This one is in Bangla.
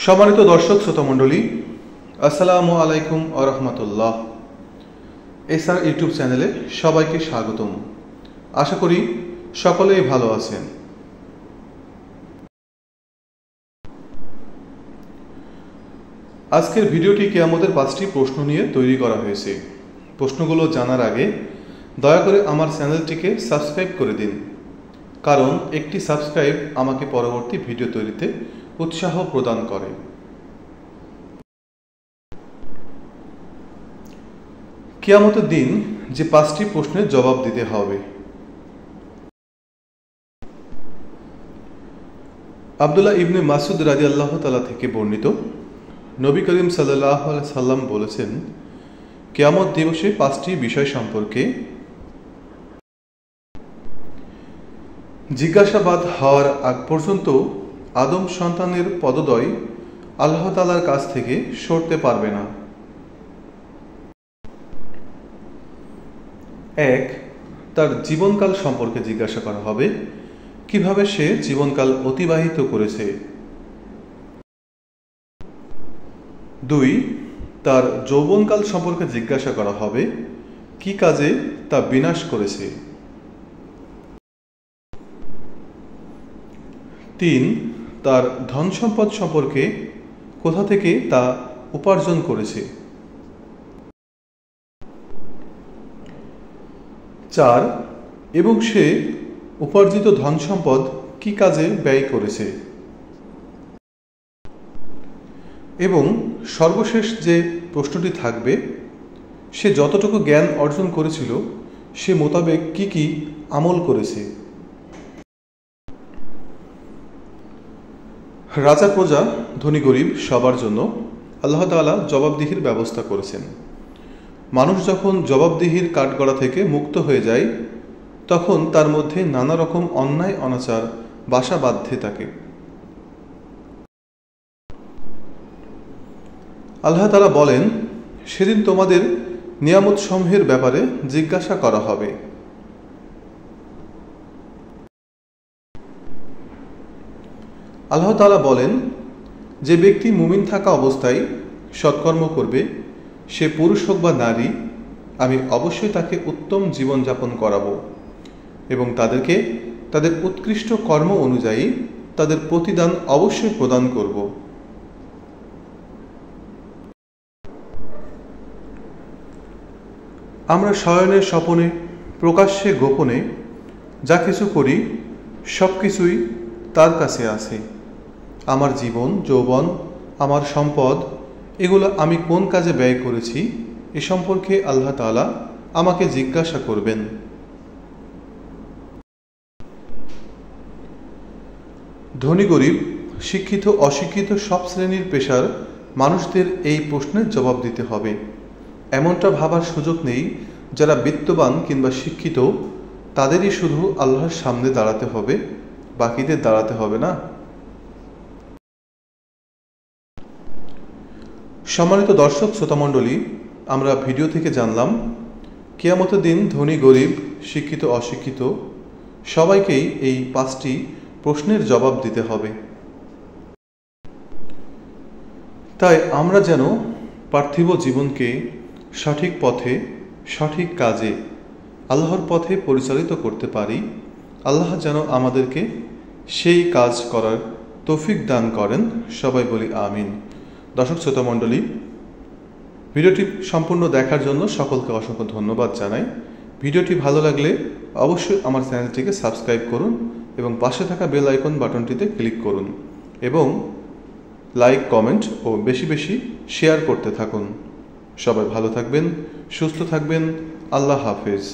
সম্মানিত দর্শক শ্রোতা মণ্ডলী, আসসালামু আলাইকুম ওয়া রাহমাতুল্লাহ। এসআর ইউটিউব চ্যানেলে সবাইকে স্বাগতম। আশা করি সকলেই ভালো আছেন। আজকের ভিডিওটি কিয়ামতের 5টি প্রশ্ন নিয়ে তৈরি করা হয়েছে। প্রশ্নগুলো জানার আগে দয়া করে আমার চ্যানেলটিকে সাবস্ক্রাইব করে দিন, কারণ একটি সাবস্ক্রাইব আমাকে পরবর্তী ভিডিও তৈরিতে উৎসাহ প্রদান করে। কিয়ামতের দিন যে 5টি প্রশ্নের জবাব দিতে হবে। আব্দুল্লাহ ইবনে মাসউদ রাদিয়াল্লাহু তাআলা থেকে বর্ণিত, নবী করিম সাল্লাল্লাহু আলাইহি সাল্লাম বলেছেন, কিয়ামত দিবসে 5টি বিষয় সম্পর্কে জিজ্ঞাসাবাদ হওয়ার আগ পর্যন্ত আদম সন্তানের পদদ্বয় আল্লাহ তাআলার কাছ থেকে সরতে পারবে না। 1. তার জীবনকাল সম্পর্কে জিজ্ঞাসা করা হবে, কিভাবে সে জীবনকাল অতিবাহিত করেছে। 2. তার যৌবনকাল সম্পর্কে জিজ্ঞাসা করা হবে, কি কাজে তা বিনাশ করেছে। 3. তার ধন সম্পদ সম্পর্কে কোথা থেকে তা উপার্জন করেছে। 4. এবং সে উপার্জিত ধন সম্পদ কি কাজে ব্যয় করেছে। এবং সর্বশেষ যে প্রশ্নটি থাকবে, সে যতটুকু জ্ঞান অর্জন করেছিল সে মোতাবেক কি কি আমল করেছে। রাজা প্রজা, ধনী গরিব সবার জন্য আল্লাহ তাআলা জবাবদিহির ব্যবস্থা করেছেন। মানুষ যখন জবাবদিহির কাঠগড়া থেকে মুক্ত হয়ে যায়, তখন তার মধ্যে নানা রকম অন্যায় অনাচার বাসা বাঁধতে থাকে। আল্লাহ তাআলা বলেন, সেদিন তোমাদের নিয়ামত সমূহের ব্যাপারে জিজ্ঞাসা করা হবে। আল্লাহ তাআলা বলেন, যে ব্যক্তি মুমিন থাকা অবস্থায় সৎকর্ম করবে, সে পুরুষ হোক বা নারী, আমি অবশ্যই তাকে উত্তম জীবনযাপন করাবো এবং তাদেরকে তাদের উৎকৃষ্ট কর্ম অনুযায়ী তাদের প্রতিদান অবশ্যই প্রদান করব। আমরা শয়নে স্বপনে প্রকাশ্যে গোপনে যা কিছু করি সব কিছুই তার কাছে আছে। আমার জীবন যৌবন, আমার সম্পদ, এগুলো আমি কোন কাজে ব্যয় করেছি এ সম্পর্কে আল্লাহ তাআলা আমাকে জিজ্ঞাসা করবেন। ধনী গরিব, শিক্ষিত অশিক্ষিত সব শ্রেণীর পেশার মানুষদের এই প্রশ্নের জবাব দিতে হবে। এমনটা ভাবার সুযোগ নেই যারা বিত্তবান কিংবা শিক্ষিত তাদেরই শুধু আল্লাহর সামনে দাঁড়াতে হবে, বাকিদের দাঁড়াতে হবে না। সম্মানিত দর্শক শ্রোতামণ্ডলী, আমরা ভিডিও থেকে জানলাম কিয়ামতের দিন ধনী গরিব, শিক্ষিত অশিক্ষিত সবাইকেই এই 5টি প্রশ্নের জবাব দিতে হবে। তাই আমরা যেন পার্থিব জীবনকে সঠিক পথে সঠিক কাজে আল্লাহর পথে পরিচালিত করতে পারি। আল্লাহ যেন আমাদেরকে সেই কাজ করার তৌফিক দান করেন। সবাই বলি আমিন। দর্শক শ্রোতা মণ্ডলী, ভিডিওটি সম্পূর্ণ দেখার জন্য সকলকে অসংখ্য ধন্যবাদ জানাই। ভিডিওটি ভালো লাগলে অবশ্যই আমার চ্যানেলটিকে সাবস্ক্রাইব করুন এবং পাশে থাকা বেল আইকন বাটনটিতে ক্লিক করুন এবং লাইক, কমেন্ট ও বেশি বেশি শেয়ার করতে থাকুন। সবাই ভালো থাকবেন, সুস্থ থাকবেন। আল্লাহ হাফেজ।